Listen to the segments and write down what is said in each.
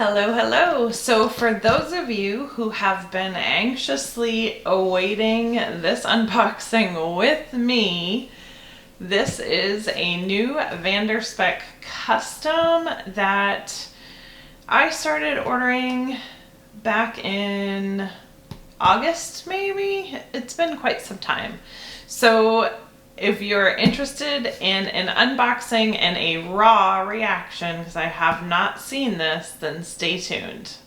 Hello, hello. So for those of you who have been anxiously awaiting this unboxing with me, this is a new Spek custom that I started ordering back in August, maybe? It's been quite some time. So if you're interested in an unboxing and a raw reaction, because I have not seen this, then stay tuned.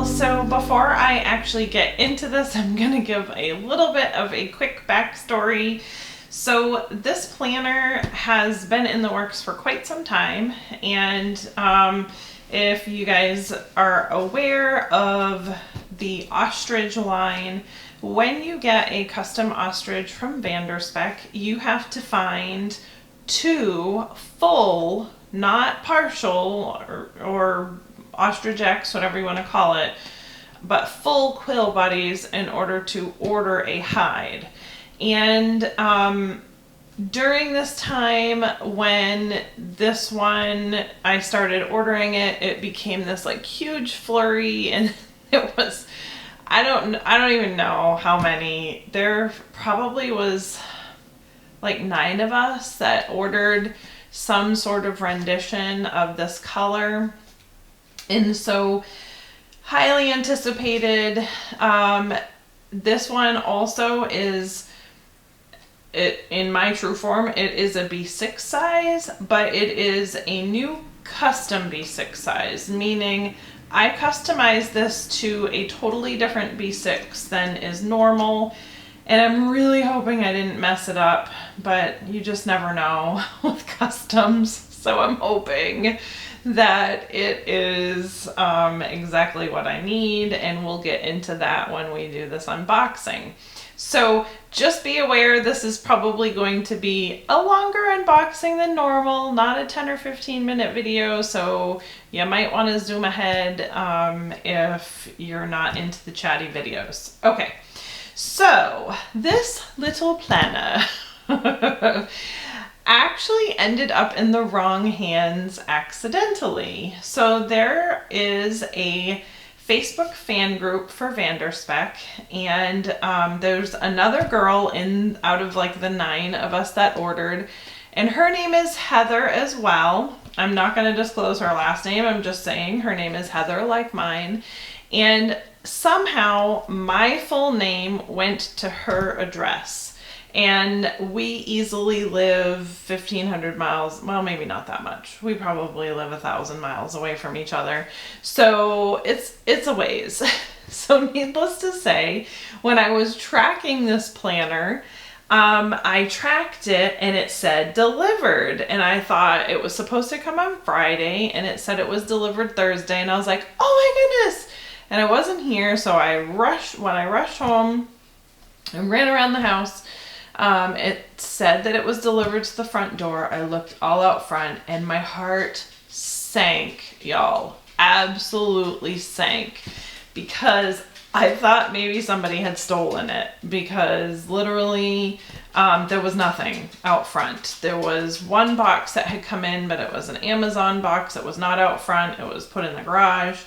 So before I actually get into this, I'm going to give a little bit of a quick backstory. So this planner has been in the works for quite some time, and if you guys are aware of the ostrich line, when you get a custom ostrich from Spek, you have to find two full, not partial or ostrich X, whatever you want to call it, but full quill bodies in order to order a hide. And during this time when this one, I started ordering it, it became this like huge flurry, and it was, I don't even know how many. There probably was like 9 of us that ordered some sort of rendition of this color. And so highly anticipated. This one also is, in my true form, it is a B6 size, but it is a new custom B6 size, meaning I customized this to a totally different B6 than is normal. And I'm really hoping I didn't mess it up, but you just never know with customs. So I'm hoping that it is exactly what I need, and we'll get into that when we do this unboxing. So just be aware, this is probably going to be a longer unboxing than normal, not a 10 or 15 minute video, so you might want to zoom ahead if you're not into the chatty videos. Okay, so this little planner actually ended up in the wrong hands accidentally. So there is a Facebook fan group for Spek, and there's another girl out of like the 9 of us that ordered, and her name is Heather as well. I'm not going to disclose her last name, I'm just saying her name is Heather like mine, and somehow my full name went to her address. And we easily live 1,500 miles, well, maybe not that much. We probably live 1,000 miles away from each other. So it's a ways. So needless to say, when I was tracking this planner, I tracked it and it said delivered. And I thought it was supposed to come on Friday, and it said it was delivered Thursday. And I was like, oh my goodness. And I wasn't here, so when I rushed home and ran around the house, it said that it was delivered to the front door. I looked all out front and my heart sank, y'all. Absolutely sank, because I thought maybe somebody had stolen it, because literally there was nothing out front. There was one box that had come in, but it was an Amazon box. It was not out front. It was put in the garage.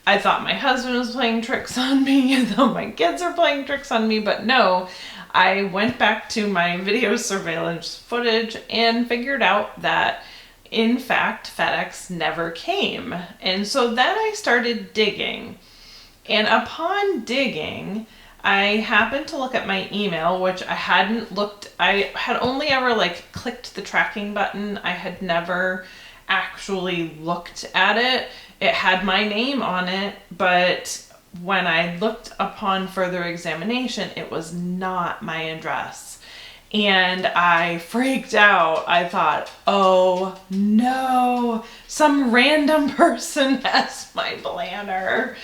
I thought my husband was playing tricks on me. I thought my kids are playing tricks on me, but no. I went back to my video surveillance footage and figured out that, in fact, FedEx never came. And so then I started digging. And upon digging, I happened to look at my email, which I hadn't looked, I had only ever like clicked the tracking button. I had never actually looked at it. It had my name on it, but when I looked upon further examination, it was not my address. And I freaked out. I thought, oh no, some random person has my planner.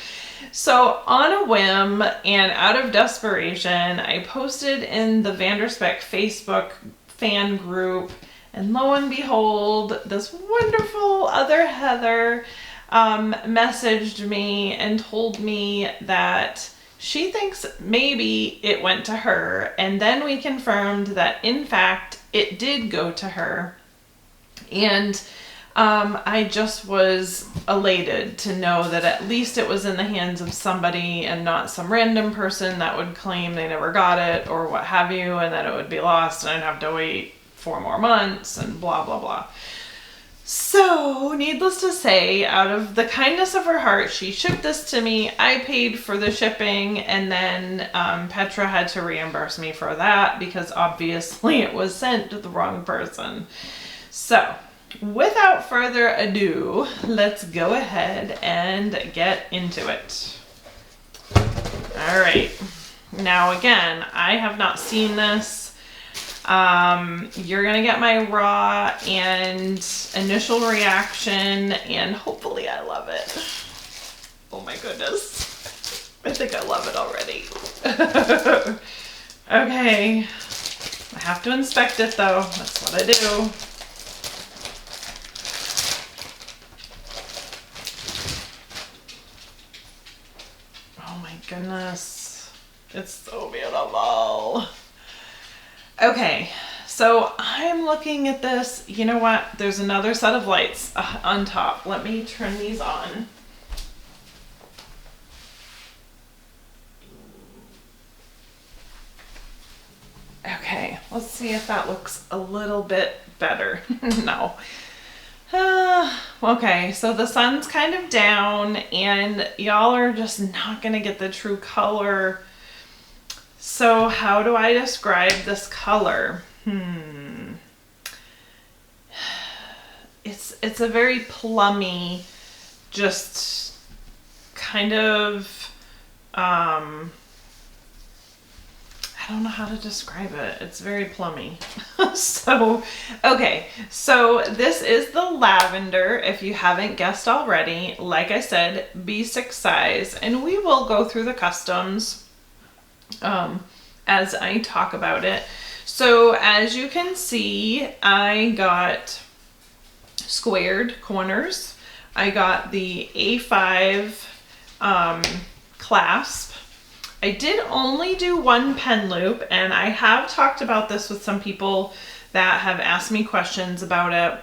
So on a whim and out of desperation, I posted in the Spek Facebook fan group, and lo and behold, this wonderful other Heather messaged me and told me that she thinks maybe it went to her, and then we confirmed that in fact it did go to her. And I just was elated to know that at least it was in the hands of somebody and not some random person that would claim they never got it or what have you, and that it would be lost and I'd have to wait 4 more months and blah, blah, blah. So, needless to say, out of the kindness of her heart, she shipped this to me. I paid for the shipping, and then Petra had to reimburse me for that because obviously it was sent to the wrong person. So, without further ado, let's go ahead and get into it. All right. Now, again, I have not seen this. You're gonna get my raw and initial reaction, and hopefully I love it. Oh my goodness. I think I love it already. Okay. I have to inspect it though. That's what I do. Oh my goodness. It's so beautiful. Okay, so I'm looking at this. You know what? There's another set of lights on top. Let me turn these on. Okay, let's see if that looks a little bit better. No. Okay, so the sun's kind of down and y'all are just not gonna get the true color. So how do I describe this color? It's a very plummy, just kind of, I don't know how to describe it. It's very plummy. So, okay. So this is the lavender, if you haven't guessed already. Like I said, B6 size, and we will go through the customs as I talk about it. So as you can see, I got squared corners. I got the A5 clasp. I did only do 1 pen loop, and I have talked about this with some people that have asked me questions about it.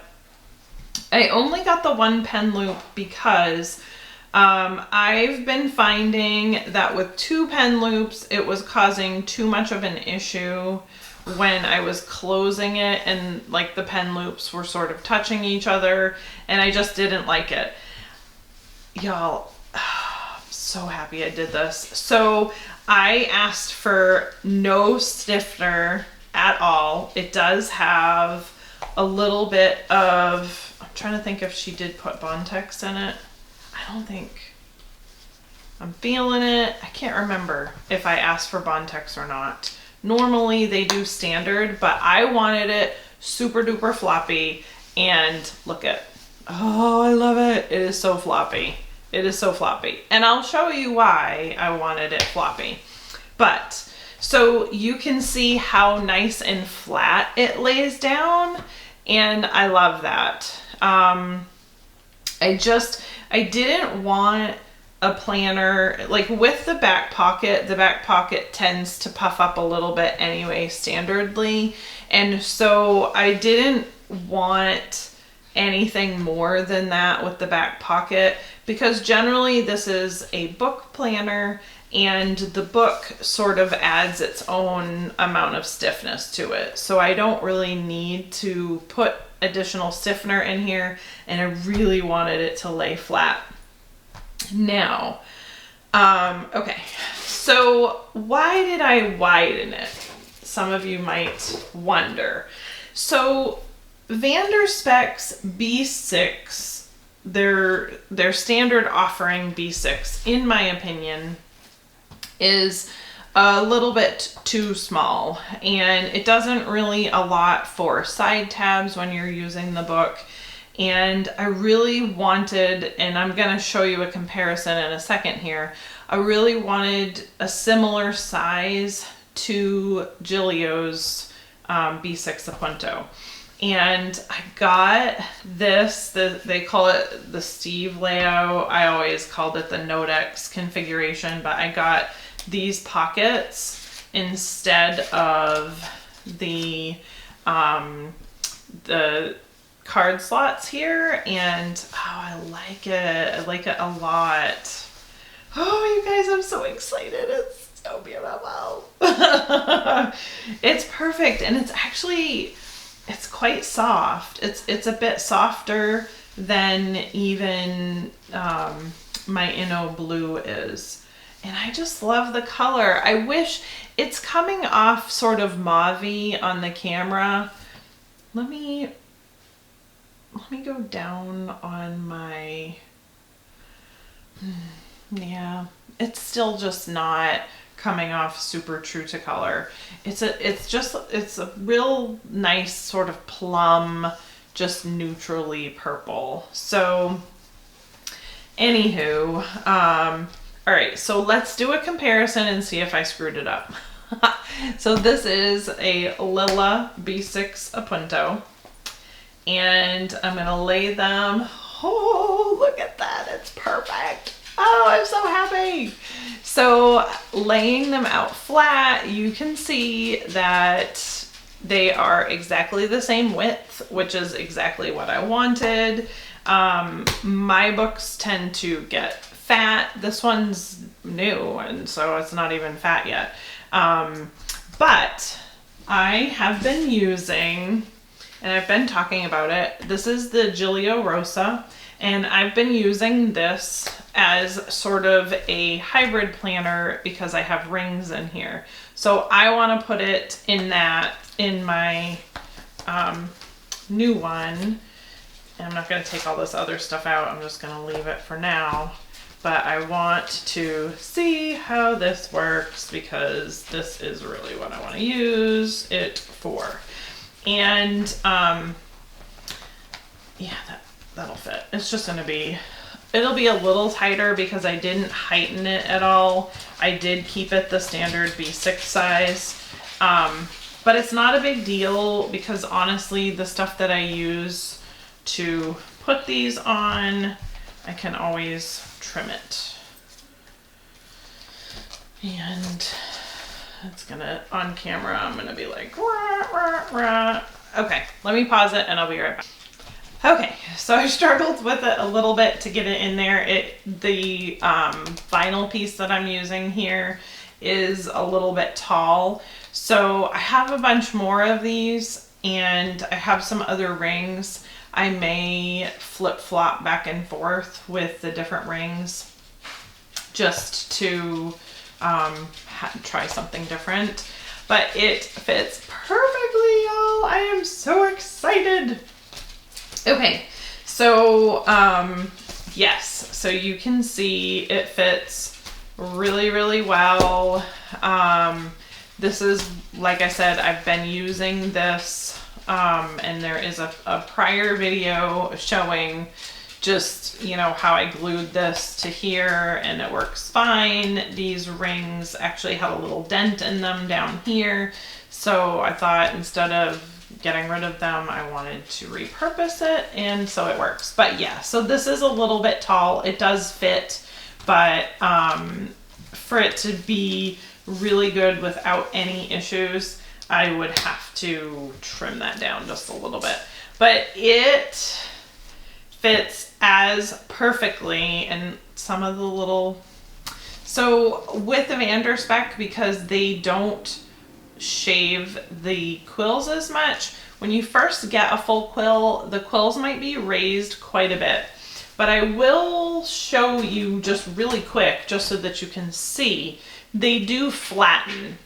I only got the 1 pen loop because I've been finding that with 2 pen loops, it was causing too much of an issue when I was closing it, and like the pen loops were sort of touching each other, and I just didn't like it. Y'all, I'm so happy I did this. So I asked for no stiffener at all. It does have a little bit of, I'm trying to think if she did put Bontex in it. I don't think. I'm feeling it. I can't remember if I asked for Bontex or not. Normally they do standard, but I wanted it super duper floppy, and look at, oh, I love it. It is so floppy. It is so floppy. And I'll show you why I wanted it floppy. But, so you can see how nice and flat it lays down, and I love that. I didn't want a planner, like with the back pocket tends to puff up a little bit anyway, standardly. And so I didn't want anything more than that with the back pocket, because generally this is a book planner and the book sort of adds its own amount of stiffness to it. So I don't really need to put additional stiffener in here, and I really wanted it to lay flat. Now, okay, so why did I widen it? Some of you might wonder. So Spek's B6, their standard offering B6, in my opinion, is a little bit too small, and it doesn't really allot for side tabs when you're using the book. And I really wanted, and I'm going to show you a comparison in a second here, I really wanted a similar size to Gillio's B6 Apunto. And I got this, they call it the Steve layout. I always called it the Nodex configuration, but I got these pockets instead of the card slots here, and oh, I like it. I like it a lot. Oh, you guys, I'm so excited. It's so beautiful. It's perfect, and it's actually, it's quite soft. It's a bit softer than even my Inno Blue is. And I just love the color. I wish it's coming off sort of mauve-y on the camera. Let me go down on my, yeah, it's still just not coming off super true to color. It's a real nice sort of plum, just neutrally purple. So anywho, all right, so let's do a comparison and see if I screwed it up. So this is a Lilla B6 Apunto, and I'm gonna lay them. Oh, look at that, it's perfect. Oh, I'm so happy. So laying them out flat, you can see that they are exactly the same width, which is exactly what I wanted. My books tend to get fat. This one's new, and so it's not even fat yet. But I have been using, and I've been talking about it, this is the Giglio Rosa, and I've been using this as sort of a hybrid planner because I have rings in here. So I want to put it in my new one. And I'm not going to take all this other stuff out. I'm just going to leave it for now. But I want to see how this works because this is really what I want to use it for. And yeah, that'll fit. It's just going to be, it'll be a little tighter because I didn't heighten it at all. I did keep it the standard B6 size. But it's not a big deal because honestly, the stuff that I use to put these on, I can always trim it. And it's gonna, on camera, I'm gonna be like, rah, rah, rah. Okay, let me pause it and I'll be right back. Okay, so I struggled with it a little bit to get it in there. The vinyl piece that I'm using here is a little bit tall. So I have a bunch more of these and I have some other rings. I may flip-flop back and forth with the different rings just to try something different. But it fits perfectly, y'all. I am so excited. Okay, so yes, so you can see it fits really, really well. This is, like I said, I've been using this, and there is a prior video showing just, you know, how I glued this to here and it works fine. These rings actually had a little dent in them down here. So I thought instead of getting rid of them, I wanted to repurpose it, and so it works. But yeah, so this is a little bit tall. It does fit, but for it to be really good without any issues, I would have to trim that down just a little bit. But it fits as perfectly, and some of the little, so with the Spek, because they don't shave the quills as much, when you first get a full quill, the quills might be raised quite a bit. But I will show you just really quick, just so that you can see, they do flatten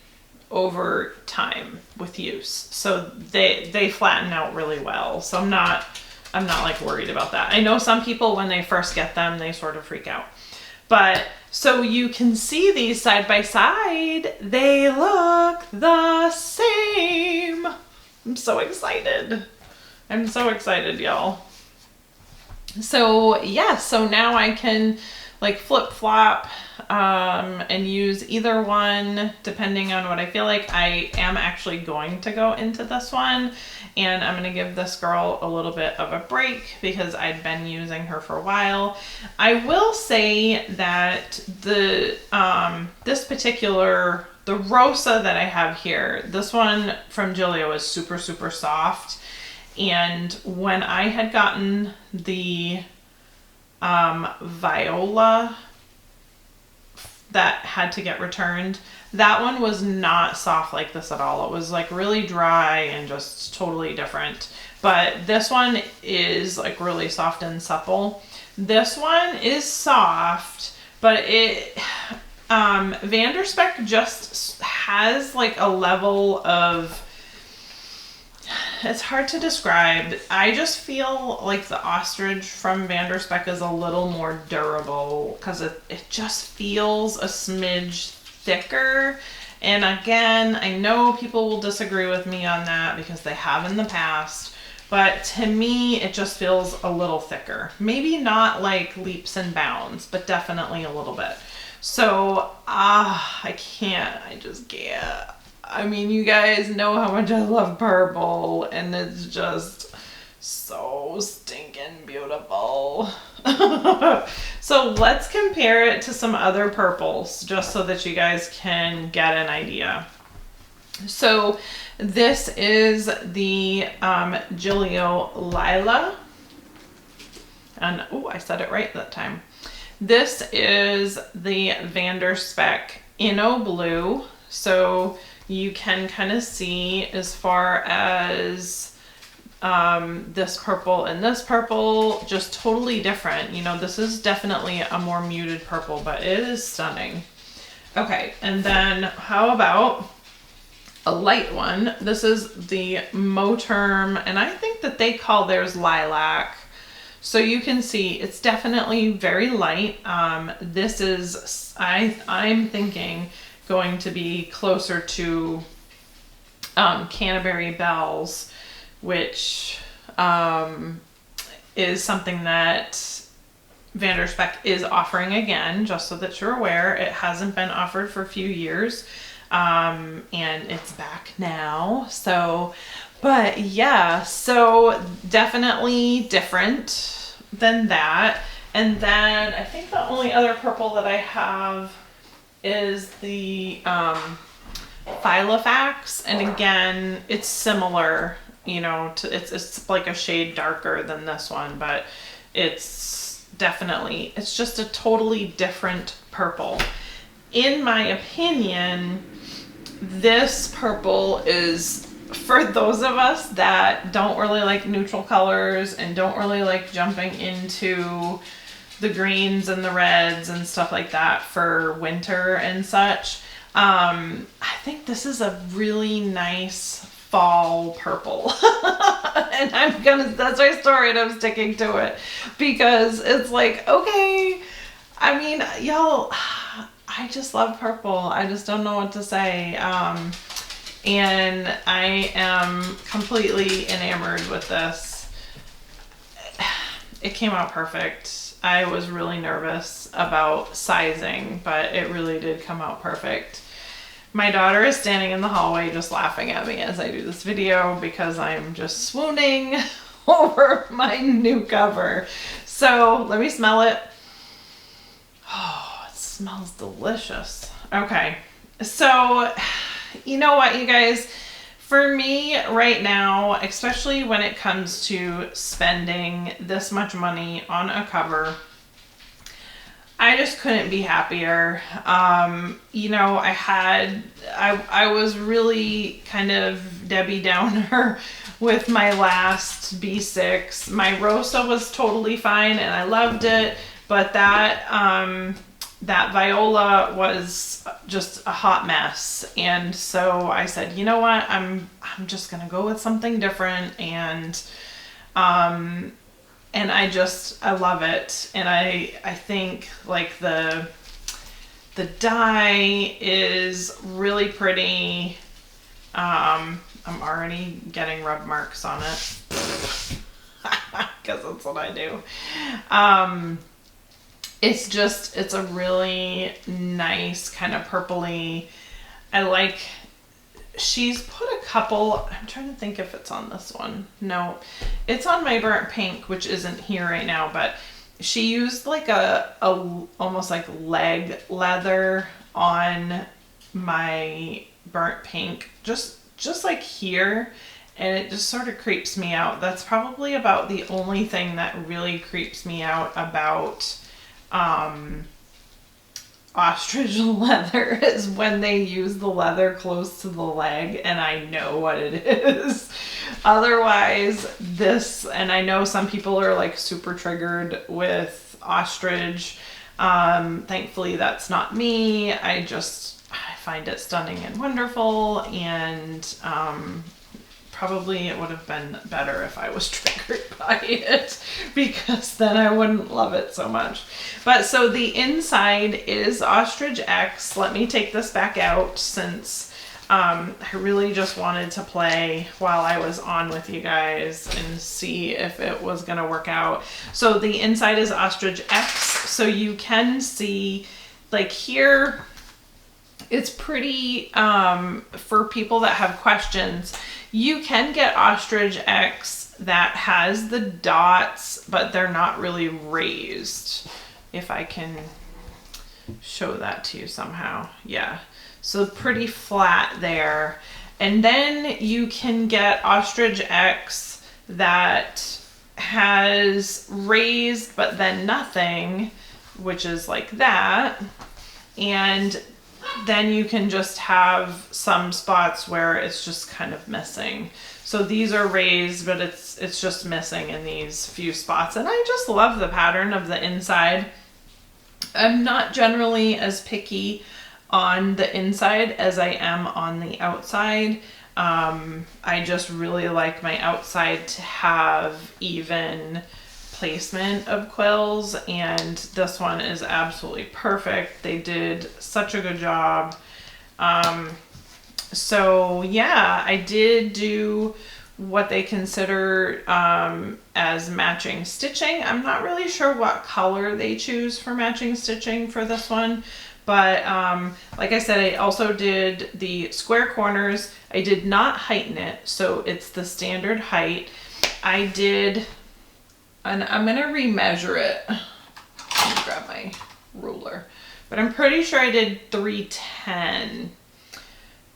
over time with use. So they flatten out really well. So I'm not like worried about that. I know some people, when they first get them, they sort of freak out. But so you can see these side by side, they look the same. I'm so excited. I'm so excited, y'all. So yeah, so now I can like flip flop and use either one depending on what I feel like. I am actually going to go into this one, and I'm going to give this girl a little bit of a break because I'd been using her for a while. I will say that the the Rosa that I have here, this one from Giglio is super, super soft. And when I had gotten the Viola that had to get returned, that one was not soft like this at all. It was like really dry and just totally different. But this one is like really soft and supple. This one is soft, but Vanderspek just has like a level of, it's hard to describe. I just feel like the ostrich from Vanderspek is a little more durable because it just feels a smidge thicker. And again, I know people will disagree with me on that because they have in the past, but to me, it just feels a little thicker. Maybe not like leaps and bounds, but definitely a little bit. So, I just can't. I mean, you guys know how much I love purple, and it's just so stinking beautiful. So let's compare it to some other purples, just so that you guys can get an idea. So this is the Giglio Lila, and oh, I said it right that time. This is the Vanderspek Inno Blue. So you can kind of see as far as this purple and this purple, just totally different. You know, this is definitely a more muted purple, but it is stunning. Okay, and then how about a light one? This is the Moterm, and I think that they call theirs Lilac. So you can see it's definitely very light. This is, I'm thinking, going to be closer to Canterbury Bells, which is something that Vanderspek is offering again, just so that you're aware. It hasn't been offered for a few years, and it's back now. So, but yeah, so definitely different than that. And then I think the only other purple that I have is the Filofax, and again, it's similar, you know, to it's like a shade darker than this one, but it's definitely, it's just a totally different purple. In my opinion, this purple is for those of us that don't really like neutral colors and don't really like jumping into the greens and the reds and stuff like that for winter and such. I think this is a really nice fall purple. And that's my story, and I'm sticking to it because it's like, okay, I mean, y'all, I just love purple. I just don't know what to say. And I am completely enamored with this. It came out perfect. I was really nervous about sizing, but it really did come out perfect. My daughter is standing in the hallway just laughing at me as I do this video because I'm just swooning over my new cover. So let me smell it. Oh, it smells delicious. Okay, so you know what, you guys? For me right now, especially when it comes to spending this much money on a cover, I just couldn't be happier. You know, I was really kind of Debbie Downer with my last B6. My Rosa was totally fine and I loved it, but that Viola was just a hot mess. And so I said, you know what, I'm just gonna go with something different, and I love it. And I think like the dye is really pretty. I'm already getting rub marks on it because that's what I do. it's a really nice kind of purpley. I like, she's put a couple, I'm trying to think if it's on this one. No, it's on my burnt pink, which isn't here right now, but she used like a almost like leg leather on my burnt pink, just like here, and it just sort of creeps me out. That's probably about the only thing that really creeps me out about ostrich leather is when they use the leather close to the leg, and I know what it is. Otherwise, this, and I know some people are like super triggered with ostrich. Thankfully that's not me. I find it stunning and wonderful, and probably it would have been better if I was triggered by it, because then I wouldn't love it so much. But so the inside is Ostrich X. Let me take this back out, since I really just wanted to play while I was on with you guys and see if it was going to work out. So the inside is Ostrich X. So you can see, like here, it's pretty, for people that have questions, you can get Ostrich X that has the dots, but they're not really raised. If I can show that to you somehow. Yeah. So pretty flat there. And then you can get Ostrich X that has raised, but then nothing, which is like that. And then you can just have some spots where it's just kind of missing. So these are raised, but it's just missing in these few spots. And I just love the pattern of the inside. I'm not generally as picky on the inside as I am on the outside. I just really like my outside to have even placement of quills, and this one is absolutely perfect. They did such a good job. So yeah, I did do what they consider as matching stitching. I'm not really sure what color they choose for matching stitching for this one, but like I said, I also did the square corners. I did not heighten it, so it's the standard height. I did, and I'm gonna remeasure it. Let me grab my ruler, but I'm pretty sure I did 310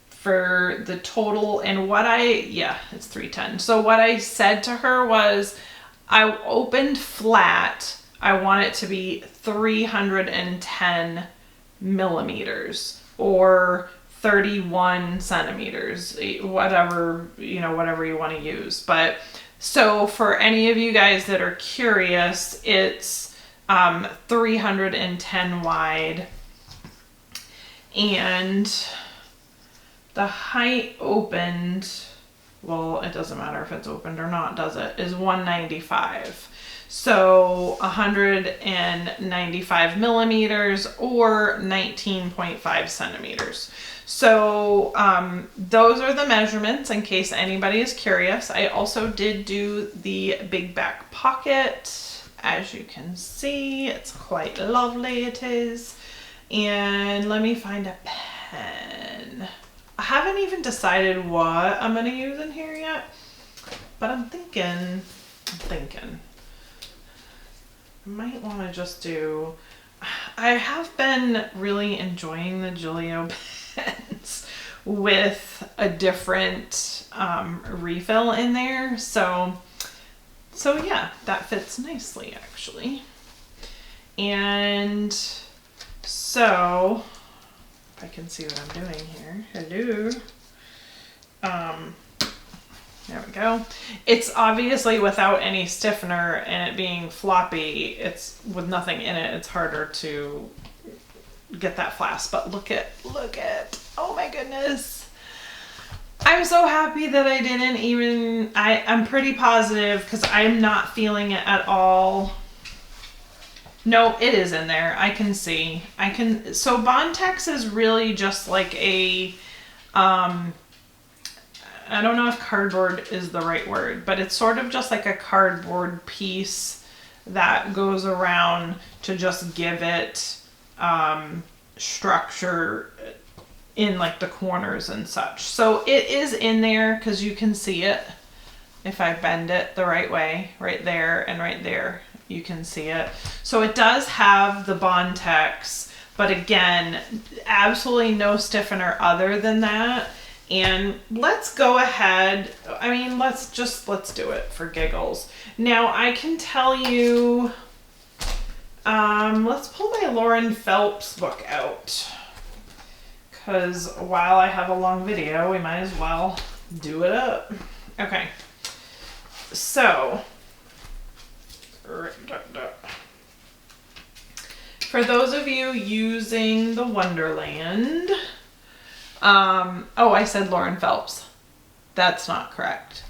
for the total. And what it's 310. So what I said to her was, I opened flat. I want it to be 310 millimeters or 31 centimeters, whatever you want to use. But so for any of you guys that are curious, it's 310 wide, and the height opened, well, it doesn't matter if it's opened or not, does it, is 195. So 195 millimeters or 19.5 centimeters. So those are the measurements in case anybody is curious. I also did do the big back pocket. As you can see, it's quite lovely, it is. And let me find a pen. I haven't even decided what I'm going to use in here yet, but I'm thinking I might want to just do, I have been really enjoying the Gillio pens with a different refill in there. So yeah, that fits nicely actually. And so if I can see what I'm doing here. Hello. There we go. It's obviously without any stiffener, and it being floppy, it's with nothing in it, it's harder to get that flasp. But look at, oh my goodness. I'm so happy that I didn't even, I'm pretty positive because I'm not feeling it at all. No, it is in there. I can see. So Bontex is really just like a, I don't know if cardboard is the right word, but it's sort of just like a cardboard piece that goes around to just give it structure in like the corners and such. So it is in there because you can see it. If I bend it the right way, right there and right there, you can see it. So it does have the Bontex, but again, absolutely no stiffener other than that. And let's go ahead, I mean, let's do it for giggles. Now I can tell you, let's pull my Lauren Phelps book out, because while I have a long video, we might as well do it up. Okay. So, for those of you using the Wonderland, oh, I said Lauren Phelps. That's not correct.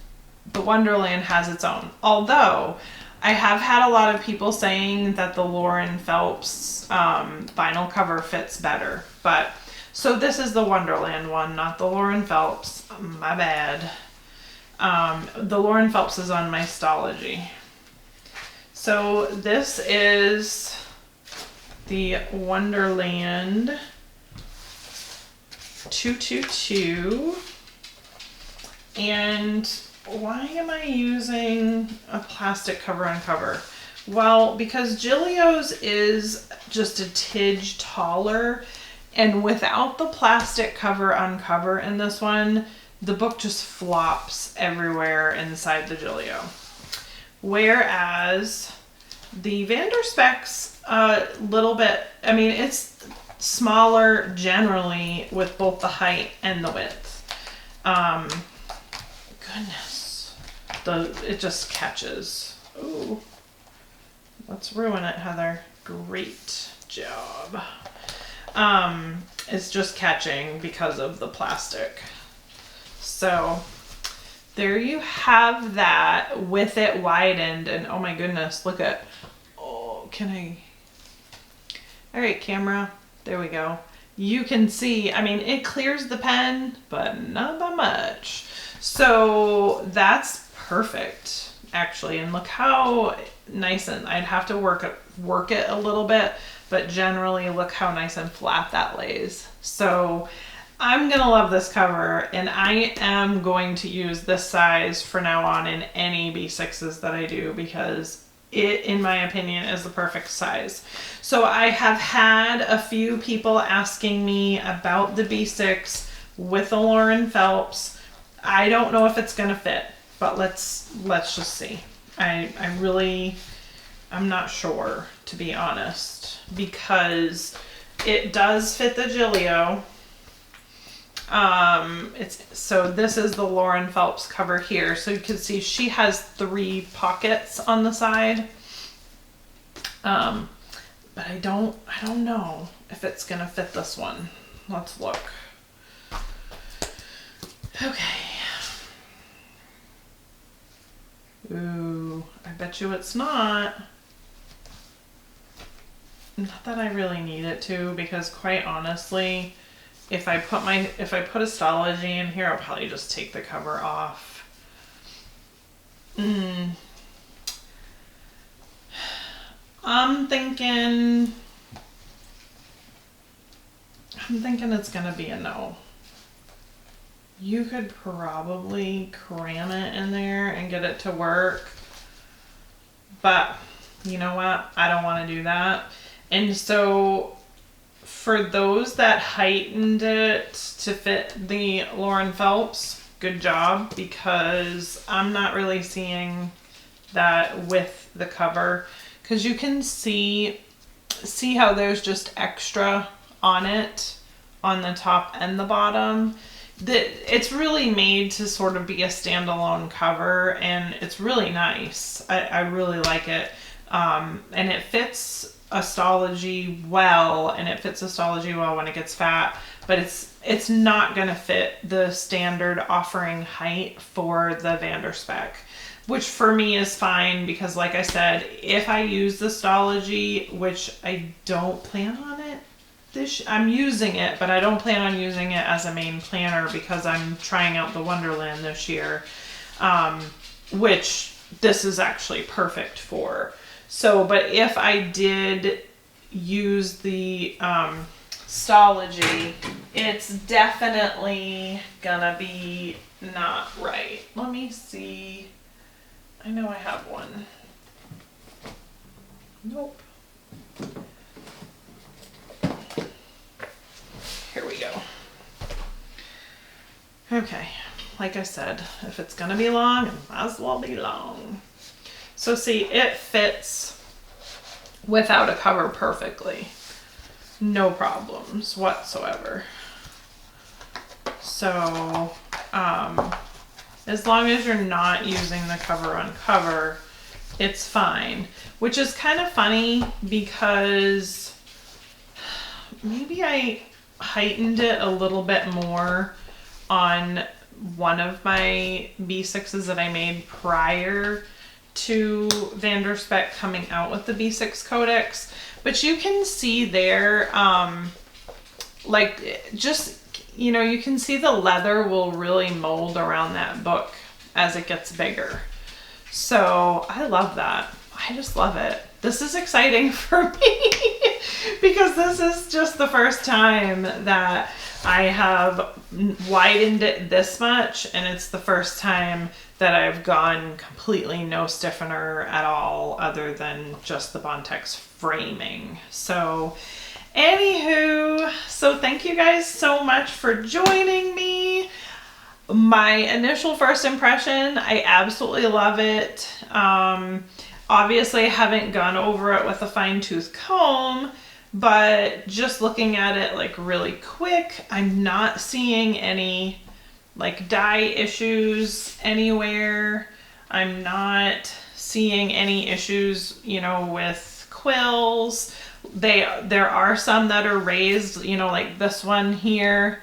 The Wonderland has its own. Although, I have had a lot of people saying that the Lauren Phelps vinyl cover fits better. But, so this is the Wonderland one, not the Lauren Phelps. My bad. The Lauren Phelps is on my Stology. So this is the Wonderland 222. And why am I using a plastic cover on cover? Well, because Gillio's is just a tidge taller, and without the plastic cover on cover in this one, the book just flops everywhere inside the Gillio. Whereas the Vanderspek's a little bit, I mean, it's smaller generally with both the height and the width. Goodness, it just catches. Ooh, let's ruin it, Heather. Great job. It's just catching because of the plastic. So there you have that with it widened, and oh my goodness, look at, oh, all right, camera, there we go. You can see, I mean, it clears the pen, but not by much. So that's perfect, actually. And look how nice, and I'd have to work it a little bit, but generally look how nice and flat that lays. So I'm gonna love this cover, and I am going to use this size for now on in any B6s that I do, because it, in my opinion, is the perfect size. So I have had a few people asking me about the B6 with the Lauren Phelps. I don't know if it's gonna fit, but let's just see. I'm not sure, to be honest, because it does fit the Gillio. So this is the Lauren Phelps cover here. So you can see she has 3 pockets on the side. But I don't know if it's gonna fit this one. Let's look. Okay. Ooh, I bet you it's not. Not that I really need it to, because quite honestly, if I put a Stology in here, I'll probably just take the cover off. I'm thinking it's gonna be a no. You could probably cram it in there and get it to work, but you know what? I don't want to do that. And so for those that heightened it to fit the Lauren Phelps, good job, because I'm not really seeing that with the cover, because you can see how there's just extra on it on the top and the bottom. It's really made to sort of be a standalone cover, and it's really nice. I really like it. And it fits a Stology well, and it fits a Stology well when it gets fat, but it's not gonna fit the standard offering height for the Vanderspek, which for me is fine, because like I said, if I use the Stology, which I don't plan on it, I'm using it, but I don't plan on using it as a main planner because I'm trying out the Wonderland this year, which this is actually perfect for. So, but if I did use the Stology, it's definitely gonna be not right. Let me see. I know I have one. Nope. Here we go. Okay, like I said, if it's gonna be long, it might as well be long. So see, it fits without a cover perfectly. No problems whatsoever. So, as long as you're not using the cover on cover, it's fine. Which is kind of funny because maybe I heightened it a little bit more on one of my B6s that I made prior to Spek coming out with the B6 Codex. But you can see there, like, just, you know, you can see the leather will really mold around that book as it gets bigger. So I love that. I just love it. This is exciting for me because this is just the first time that I have widened it this much, and it's the first time that I've gone completely no stiffener at all other than just the Bontex framing. So anywho, so thank you guys so much for joining me. My initial first impression, I absolutely love it. Obviously I haven't gone over it with a fine-tooth comb, but just looking at it like really quick, I'm not seeing any like dye issues anywhere. I'm not seeing any issues, you know, with quills. There are some that are raised, you know, like this one here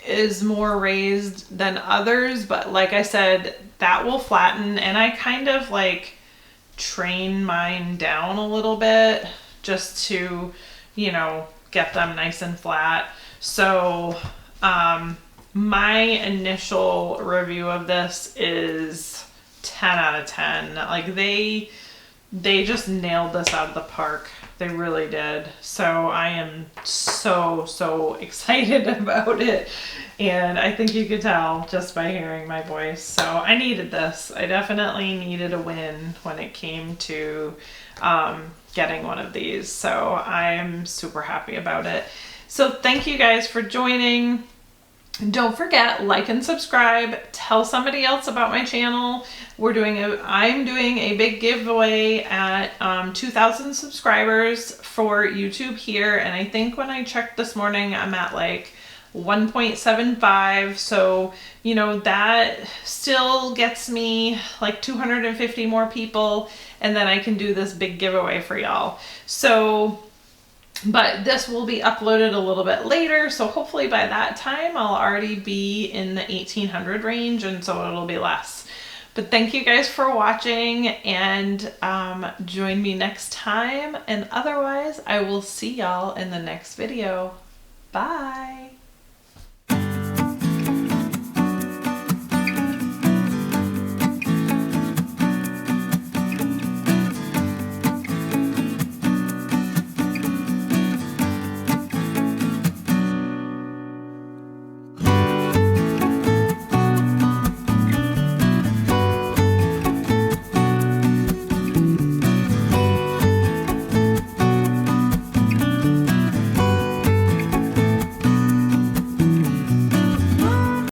is more raised than others, but like I said, that will flatten, and I kind of like train mine down a little bit just to, you know, get them nice and flat. So my initial review of this is 10 out of 10. Like they just nailed this out of the park. They really did. So I am so excited about it. And I think you could tell just by hearing my voice. So I needed this. I definitely needed a win when it came to getting one of these. So I'm super happy about it. So thank you guys for joining. Don't forget, like and subscribe. Tell somebody else about my channel. I'm doing a big giveaway at 2,000 subscribers for YouTube here, and I think when I checked this morning, I'm at like 1.75. So, you know, that still gets me like 250 more people, and then I can do this big giveaway for y'all. So, but this will be uploaded a little bit later, so hopefully by that time I'll already be in the 1800 range, and so it'll be less. But thank you guys for watching, and join me next time, and otherwise I will see y'all in the next video. Bye!